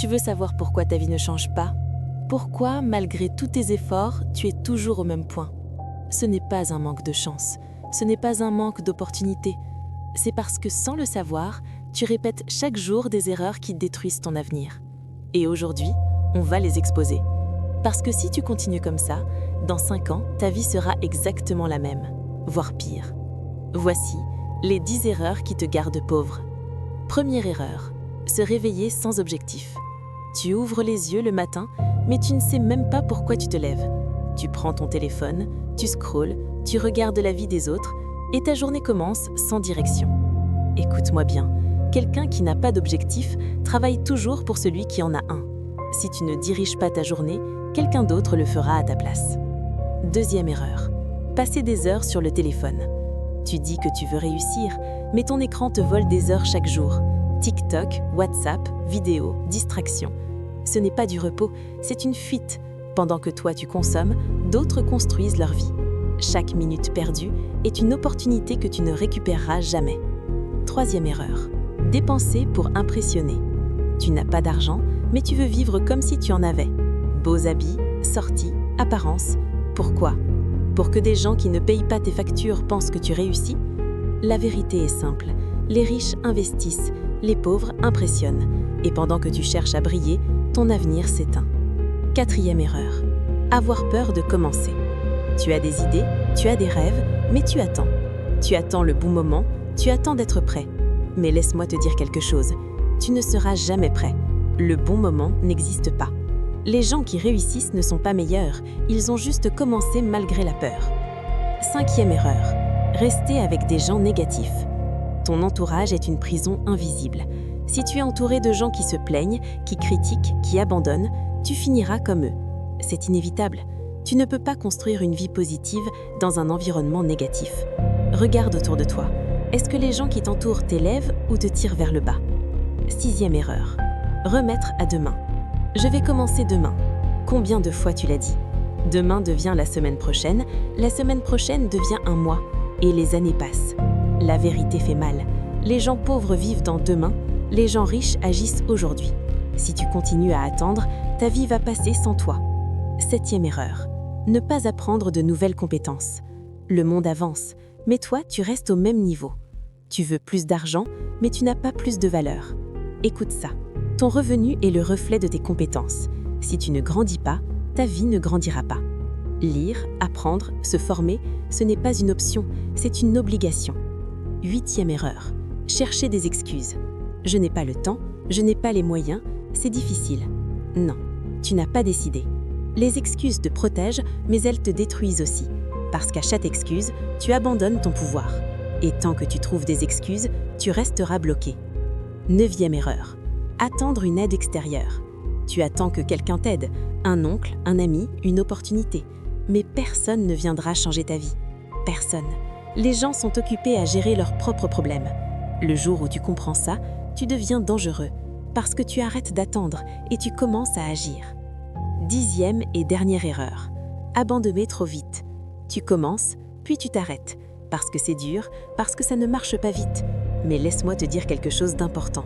Tu veux savoir pourquoi ta vie ne change pas? Pourquoi, malgré tous tes efforts, tu es toujours au même point? Ce n'est pas un manque de chance, ce n'est pas un manque d'opportunité. C'est parce que sans le savoir, tu répètes chaque jour des erreurs qui détruisent ton avenir. Et aujourd'hui, on va les exposer. Parce que si tu continues comme ça, dans 5 ans, ta vie sera exactement la même, voire pire. Voici les 10 erreurs qui te gardent pauvre. Première erreur, se réveiller sans objectif. Tu ouvres les yeux le matin, mais tu ne sais même pas pourquoi tu te lèves. Tu prends ton téléphone, tu scrolles, tu regardes la vie des autres et ta journée commence sans direction. Écoute-moi bien, quelqu'un qui n'a pas d'objectif travaille toujours pour celui qui en a un. Si tu ne diriges pas ta journée, quelqu'un d'autre le fera à ta place. Deuxième erreur, passer des heures sur le téléphone. Tu dis que tu veux réussir, mais ton écran te vole des heures chaque jour. TikTok, WhatsApp, vidéos, distractions. Ce n'est pas du repos, c'est une fuite. Pendant que toi tu consommes, d'autres construisent leur vie. Chaque minute perdue est une opportunité que tu ne récupéreras jamais. Troisième erreur, dépenser pour impressionner. Tu n'as pas d'argent, mais tu veux vivre comme si tu en avais. Beaux habits, sorties, apparence. Pourquoi? Pour que des gens qui ne payent pas tes factures pensent que tu réussis? La vérité est simple. Les riches investissent, les pauvres impressionnent. Et pendant que tu cherches à briller, ton avenir s'éteint. Quatrième erreur, avoir peur de commencer. Tu as des idées, tu as des rêves, mais tu attends. Tu attends le bon moment, tu attends d'être prêt. Mais laisse-moi te dire quelque chose, tu ne seras jamais prêt. Le bon moment n'existe pas. Les gens qui réussissent ne sont pas meilleurs, ils ont juste commencé malgré la peur. Cinquième erreur, rester avec des gens négatifs. Ton entourage est une prison invisible. Si tu es entouré de gens qui se plaignent, qui critiquent, qui abandonnent, tu finiras comme eux. C'est inévitable. Tu ne peux pas construire une vie positive dans un environnement négatif. Regarde autour de toi. Est-ce que les gens qui t'entourent t'élèvent ou te tirent vers le bas? Sixième erreur, remettre à demain. Je vais commencer demain. Combien de fois tu l'as dit? Demain devient la semaine prochaine devient un mois, et les années passent. La vérité fait mal. Les gens pauvres vivent dans demain, les gens riches agissent aujourd'hui. Si tu continues à attendre, ta vie va passer sans toi. Septième erreur, ne pas apprendre de nouvelles compétences. Le monde avance, mais toi, tu restes au même niveau. Tu veux plus d'argent, mais tu n'as pas plus de valeur. Écoute ça, ton revenu est le reflet de tes compétences. Si tu ne grandis pas, ta vie ne grandira pas. Lire, apprendre, se former, ce n'est pas une option, c'est une obligation. Huitième erreur, chercher des excuses. Je n'ai pas le temps, je n'ai pas les moyens, c'est difficile. Non, tu n'as pas décidé. Les excuses te protègent, mais elles te détruisent aussi. Parce qu'à chaque excuse, tu abandonnes ton pouvoir. Et tant que tu trouves des excuses, tu resteras bloqué. Neuvième erreur, attendre une aide extérieure. Tu attends que quelqu'un t'aide, un oncle, un ami, une opportunité. Mais personne ne viendra changer ta vie. Personne. Les gens sont occupés à gérer leurs propres problèmes. Le jour où tu comprends ça, tu deviens dangereux. Parce que tu arrêtes d'attendre et tu commences à agir. Dixième et dernière erreur, abandonner trop vite. Tu commences, puis tu t'arrêtes. Parce que c'est dur, parce que ça ne marche pas vite. Mais laisse-moi te dire quelque chose d'important.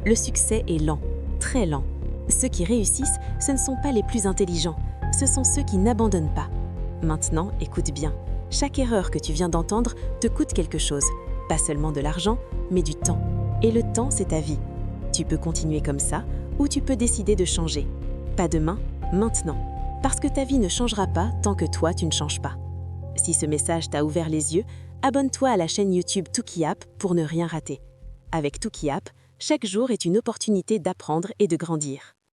Le succès est lent, très lent. Ceux qui réussissent, ce ne sont pas les plus intelligents, ce sont ceux qui n'abandonnent pas. Maintenant, écoute bien. Chaque erreur que tu viens d'entendre te coûte quelque chose. Pas seulement de l'argent, mais du temps. Et le temps, c'est ta vie. Tu peux continuer comme ça, ou tu peux décider de changer. Pas demain, maintenant. Parce que ta vie ne changera pas tant que toi, tu ne changes pas. Si ce message t'a ouvert les yeux, abonne-toi à la chaîne YouTube Tuki App pour ne rien rater. Avec Tuki App, chaque jour est une opportunité d'apprendre et de grandir.